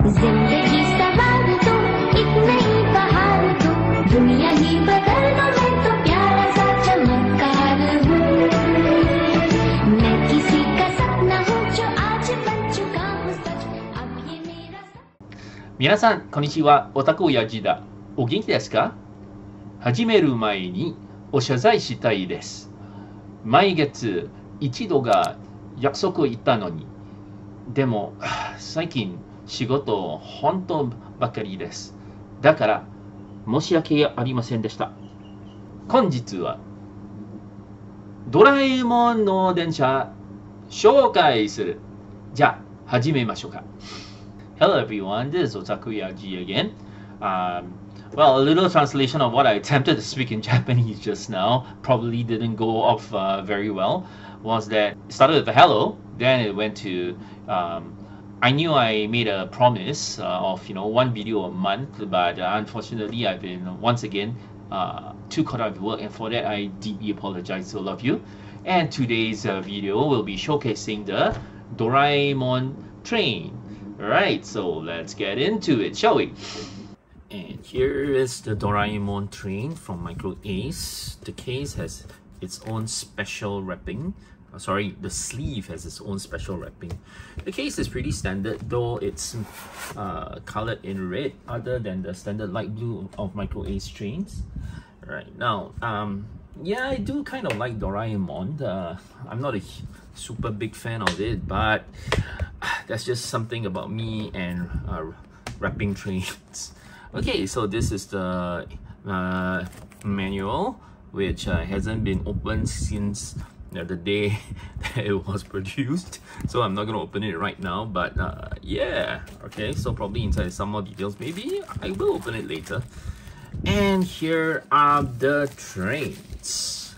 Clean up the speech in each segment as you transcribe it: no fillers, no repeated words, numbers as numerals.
जिंदगी सवार दो एक नई बहार दो दुनिया ही बदल दो मैं तो प्यारा सा चमत्कार हूँ मैं किसी का सपना हूँ जो आज बन चुका हूँ सच अब ये मेरा皆さんこんにちは、オタク親父だ。お元気ですか？始める前にお謝罪したいです。毎月一度が約束いったのに、でも最近仕事本当ばかりです。だから申し訳ありませんでした。本日はドラえもんの電車紹介する。じゃあ始めましょうか。Hello everyone, this is Otaku Yaji again. Well, a little translation of what I attempted to speak in Japanese just now, probably didn't go off very well, was that it started with a hello, then it went to, I knew I made a promise of, one video a month, but unfortunately I've been, once again, too caught up with work, and for that I deeply apologize to all of you. And today's video will be showcasing the Doraemon train. Alright, so let's get into it, shall we? And here is the Doraemon train from Microace. The case has its own special wrapping. Sorry, the sleeve has its own special wrapping. The case is pretty standard, though it's colored in red, other than the standard light blue of Microace trains. Right now, yeah, I do kind of like Doraemon. I'm not a super big fan of it, but that's just something about me and wrapping trains. Okay, so this is the manual, which hasn't been opened since the day that it was produced, so I'm not going to open it right now, but yeah, okay, so probably inside some more details. Maybe I will open it later. And here are the trains.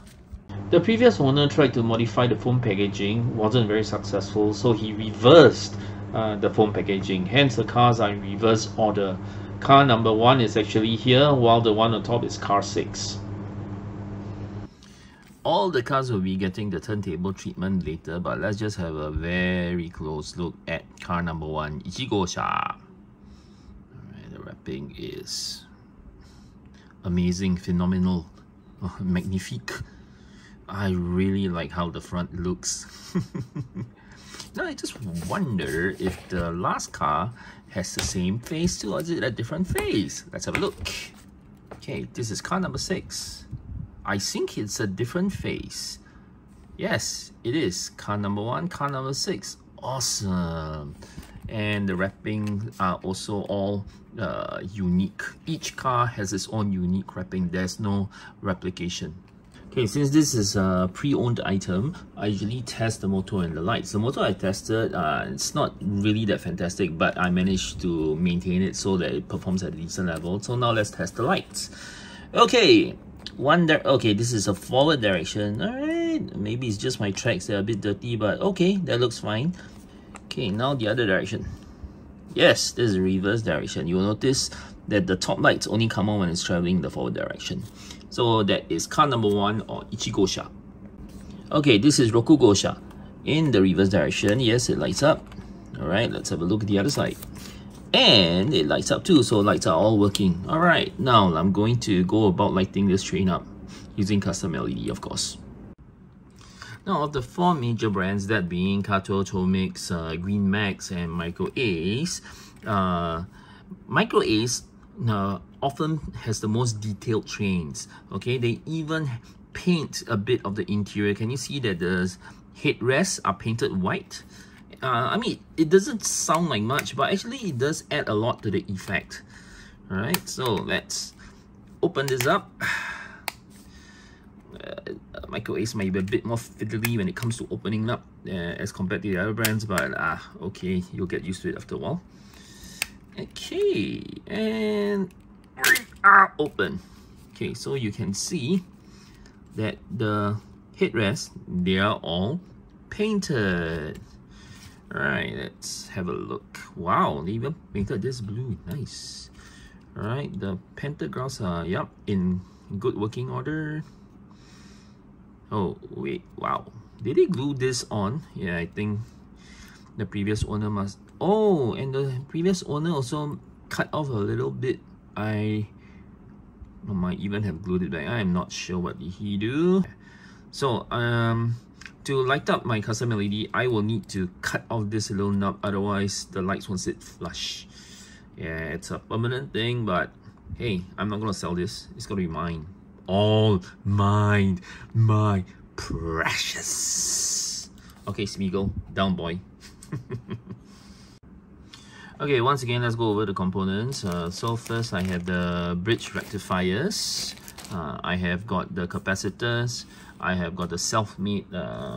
The previous owner tried to modify the foam packaging, wasn't very successful, so he reversed the foam packaging. Hence the cars are in reverse order. Car number 1 is actually here, while the one on top is car 6. All the cars will be getting the turntable treatment later, but let's just have a very close look at car number 1, Ichigosha. Alright, the wrapping is amazing, phenomenal, magnifique. I really like how the front looks. Now I just wonder if the last car has the same face too, or is it a different face? Let's have a look. Okay, this is car number 6. I think it's a different face. Yes, it is. Car number 1, car number 6. Awesome. And the wrapping are also all unique. Each car has its own unique wrapping. There's no replication. Okay, since this is a pre-owned item, I usually test the motor and the lights. The motor I tested, it's not really that fantastic, but I managed to maintain it so that it performs at a decent level. So now let's test the lights. Okay, okay, this is a forward direction. Alright, maybe it's just my tracks, they're a bit dirty, but okay, that looks fine. Okay, now the other direction. Yes, this is the reverse direction. You'll notice that the top lights only come on when it's traveling in the forward direction. So that is car number 1, or Ichigosha. Okay, this is Rokugosha. In the reverse direction, yes, it lights up. Alright, let's have a look at the other side. And it lights up too, so lights are all working. Alright, now I'm going to go about lighting this train up using custom LED, of course. Now, of the 4 major brands, that being Kato, Chomix, Green Max, and Microace, Microace often has the most detailed trains. Okay, they even paint a bit of the interior. Can you see that the headrests are painted white? I mean, it doesn't sound like much, but actually it does add a lot to the effect. Alright, so let's open this up. Microace might be a bit more fiddly when it comes to opening up as compared to the other brands, but okay, you'll get used to it after a while. Okay, and open. Okay, so you can see that the headrests, they are all painted. Alright, let's have a look. Wow, they even painted this blue. Nice. Alright, the pantographs are, yep, in good working order. Oh, wait, wow. Did they glue this on? Yeah, I think the previous owner must Oh, and the previous owner also cut off a little bit. I might even have glued it back. I'm not sure what did he do. So to light up my custom LED, I will need to cut off this little knob, otherwise the lights won't sit flush. Yeah, it's a permanent thing, but hey, I'm not gonna sell this. It's gonna be mine. All mine, my precious. Okay, Smeagol, down boy. Okay, once again, let's go over the components. So first I have the bridge rectifiers. I have got the capacitors. I have got the self-made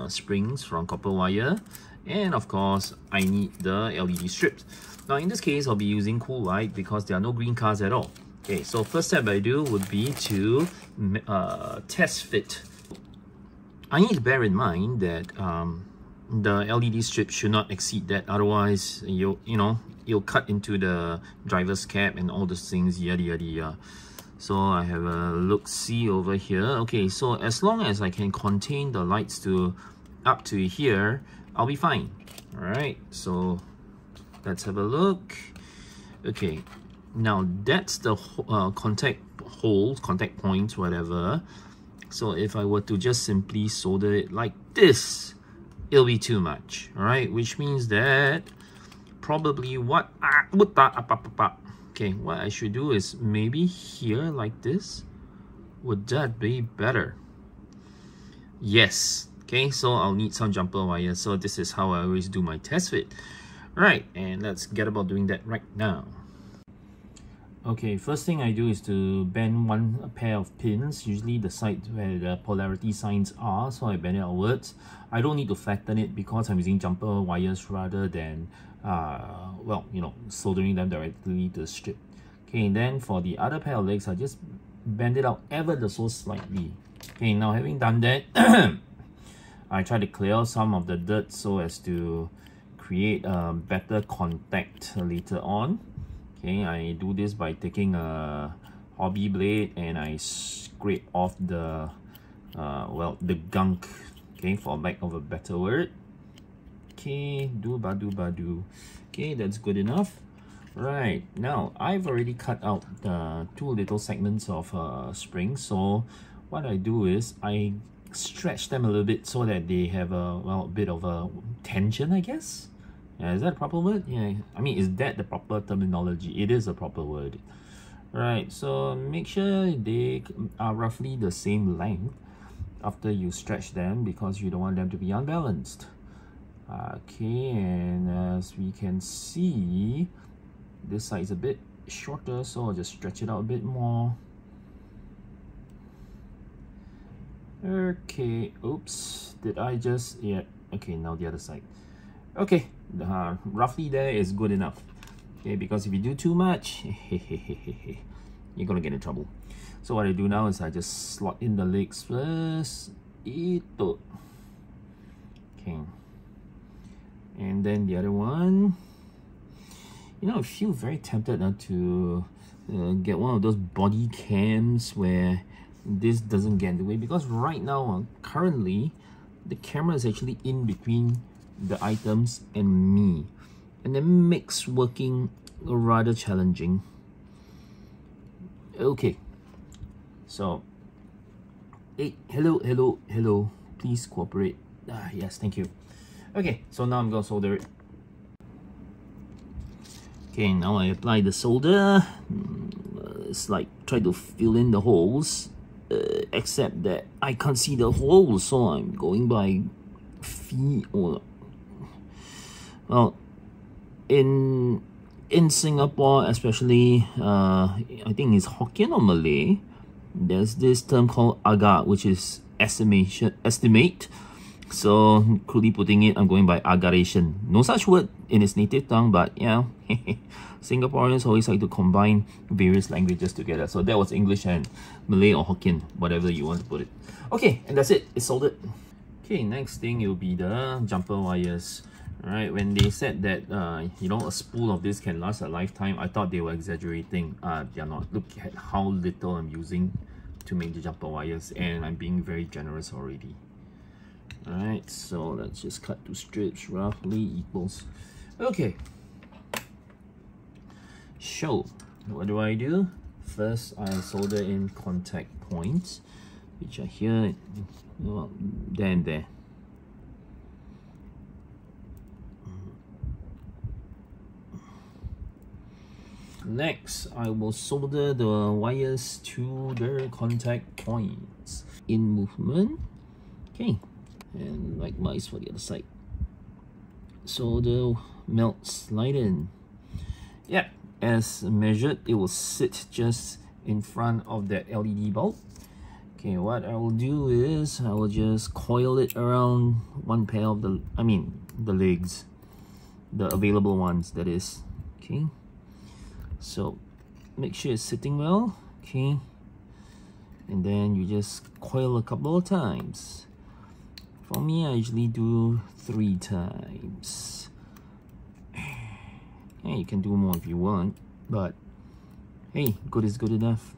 springs from copper wire. And of course, I need the LED strips. Now in this case, I'll be using cool white because there are no green cars at all. Okay, so first step I do would be to test fit. I need to bear in mind that the LED strip should not exceed that, otherwise you'll cut into the driver's cap and all those things, yada yada yada. So I have a look-see over here. Okay, so as long as I can contain the lights to up to here, I'll be fine. Alright, so let's have a look. Okay, now that's the contact holes, contact points, whatever. So if I were to just simply solder it like this, it'll be too much. Alright, which means that probably what I should do is maybe here like this. Would that be better? Yes. Okay, so I'll need some jumper wire. So this is how I always do my test fit. Right, and let's get about doing that right now. Okay, first thing I do is to bend one pair of pins, usually the side where the polarity signs are, so I bend it outwards. I don't need to flatten it because I'm using jumper wires rather than soldering them directly to the strip. Okay, and then for the other pair of legs, I just bend it out ever so slightly. Okay, now having done that, I try to clear out some of the dirt so as to create a better contact later on. Okay, I do this by taking a hobby blade and I scrape off the the gunk, okay, for lack of a better word. Okay, do. Okay, that's good enough. Right, now I've already cut out the two little segments of spring, so what I do is I stretch them a little bit so that they have a bit of a tension, I guess. Yeah, is that a proper word? Yeah, I mean, is that the proper terminology? It is a proper word. Right, so make sure they are roughly the same length after you stretch them because you don't want them to be unbalanced. Okay, and as we can see, this side is a bit shorter, so I'll just stretch it out a bit more. Okay, oops, did I just, yeah, okay, now the other side. Okay, roughly there is good enough. Okay, because if you do too much, you're gonna get in trouble. So what I do now is I just slot in the legs first. Okay, and then the other one. You know, I feel very tempted now to get one of those body cams where this doesn't get in the way, because right now, currently, the camera is actually in between the items and me, and that makes working rather challenging. Okay, so hey, hello, please cooperate. Yes, thank you. Okay, so now I'm gonna solder it. Okay, now I apply the solder. It's like try to fill in the holes, except that I can't see the holes, so I'm going by feet. Or well, in Singapore especially, I think it's Hokkien or Malay, there's this term called agak, which is estimate. So crudely putting it, I'm going by agaration. No such word in its native tongue, but yeah, Singaporeans always like to combine various languages together. So that was English and Malay or Hokkien, whatever you want to put it. Okay, and that's it. It's soldered. Okay, next thing will be the jumper wires. Alright, when they said that you know, a spool of this can last a lifetime, I thought they were exaggerating. They're not. Look at how little I'm using to make the jumper wires, and I'm being very generous already. Alright, so let's just cut two strips, roughly equals. Okay, So what do? First, I solder in contact points, which are here, well, there and there. Next, I will solder the wires to the contact points in movement. Okay, and likewise for the other side. Solder, melt, slide in. Yep, as measured, it will sit just in front of that LED bulb. Okay, what I will do is I will just coil it around one pair of the legs, the available ones, that is. Okay, so make sure it's sitting well. Okay, and then you just coil a couple of times. For me, I usually do 3 times. Yeah, you can do more if you want, but hey, good is good enough.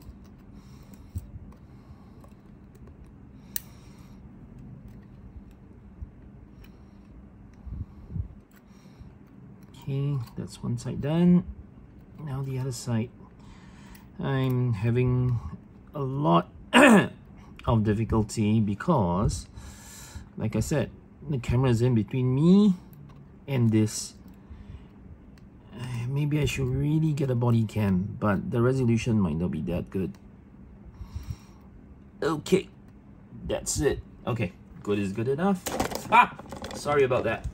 Okay, that's one side done. Now the other side. I'm having a lot of difficulty because, like I said, the camera is in between me and this. Maybe I should really get a body cam, but the resolution might not be that good. Okay, that's it. Okay, good is good enough. Ah, sorry about that.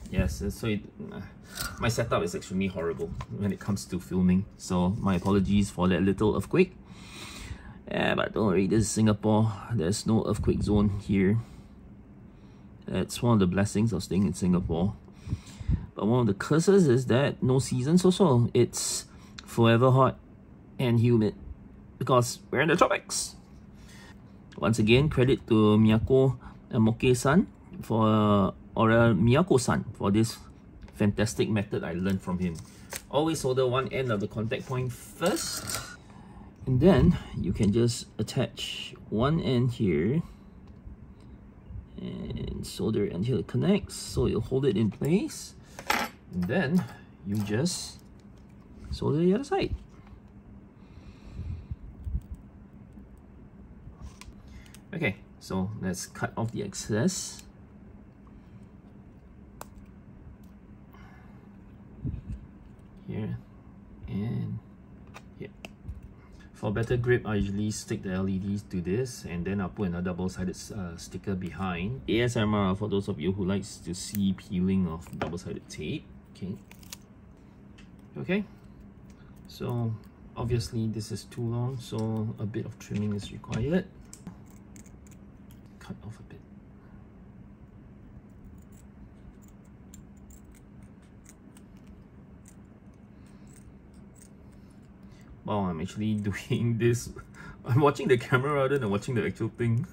Yes, so my setup is extremely horrible when it comes to filming, so my apologies for that little earthquake. Yeah, but don't worry, this is Singapore. There's no earthquake zone here. That's one of the blessings of staying in Singapore. But one of the curses is that no seasons also. It's forever hot and humid because we're in the tropics. Once again, credit to Miyako Moke-san for Miyako-san for this fantastic method I learned from him. Always solder one end of the contact point first, and then you can just attach one end here and solder it until it connects, so you'll hold it in place. And then you just solder the other side. Okay, so let's cut off the excess. Here and here. For better grip, I usually stick the LEDs to this, and then I'll put another double-sided sticker behind. ASMR for those of you who likes to see peeling of double-sided tape. Okay, so obviously this is too long, so a bit of trimming is required. Cut off a bit. Wow, I'm actually doing this. I'm watching the camera rather than watching the actual thing.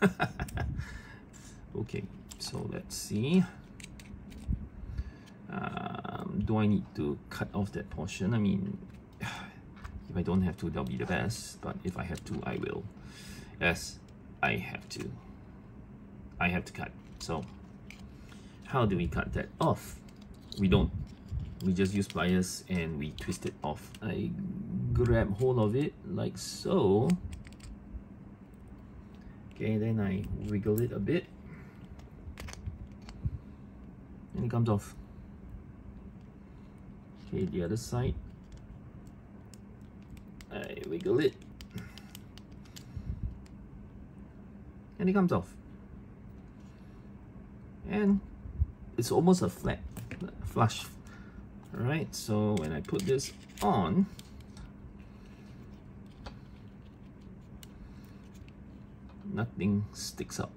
Okay, so let's see. Do I need to cut off that portion? I mean, if I don't have to, that'll be the best. But if I have to, I will. Yes, I have to. I have to cut. So, how do we cut that off? We don't. We just use pliers and we twist it off. I grab hold of it like so. Okay, then I wiggle it a bit. And it comes off. Okay, the other side. I wiggle it. And it comes off. And it's almost a flat, flush. Alright, so when I put this on, nothing sticks up.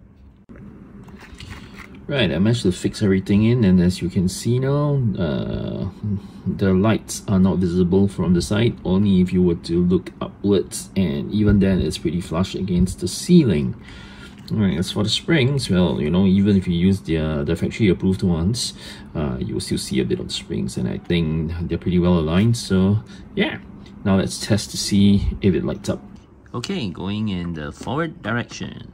Right, I managed to fix everything in, and as you can see now, the lights are not visible from the side, only if you were to look upwards, and even then it's pretty flush against the ceiling. Alright, as for the springs, well, you know, even if you use the factory approved ones, you will still see a bit of the springs, and I think they're pretty well aligned. So yeah, now let's test to see if it lights up. Okay, going in the forward direction.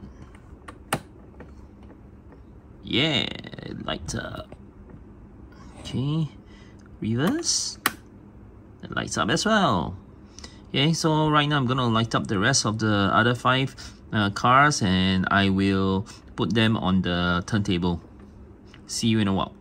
Yeah, it lights up. Okay, reverse. It lights up as well. Okay, so right now I'm gonna light up the rest of the other 5 cars, and I will put them on the turntable. See you in a while.3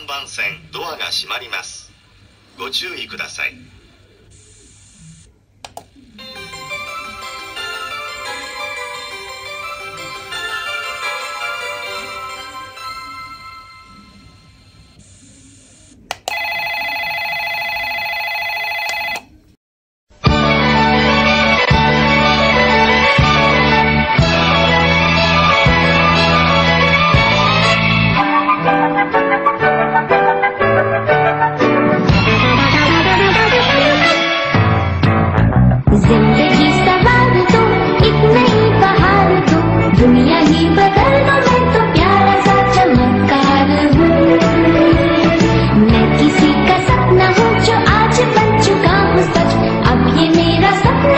番線ドアが閉まります。ご注意ください。सपना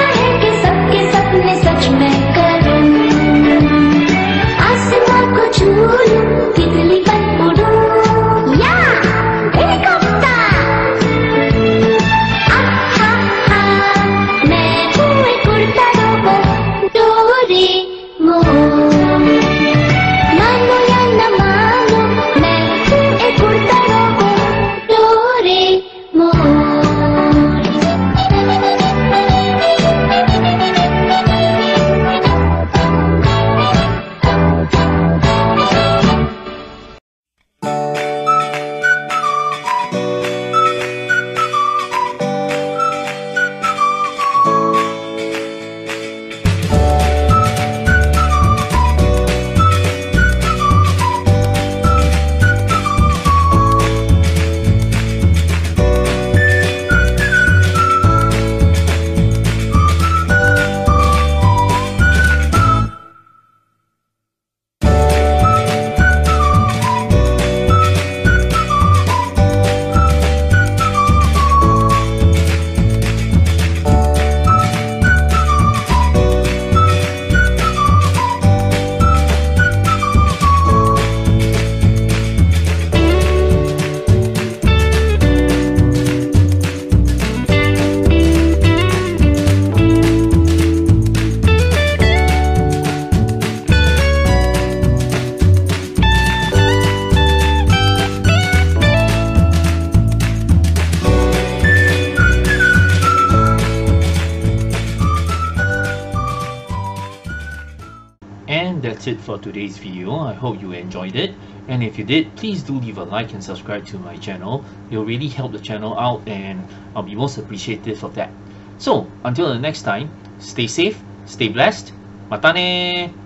that's it for today's video. I hope you enjoyed it. And if you did, please do leave a like and subscribe to my channel. It will really help the channel out and I'll be most appreciative of that. So, until the next time, stay safe, stay blessed. Mata ne!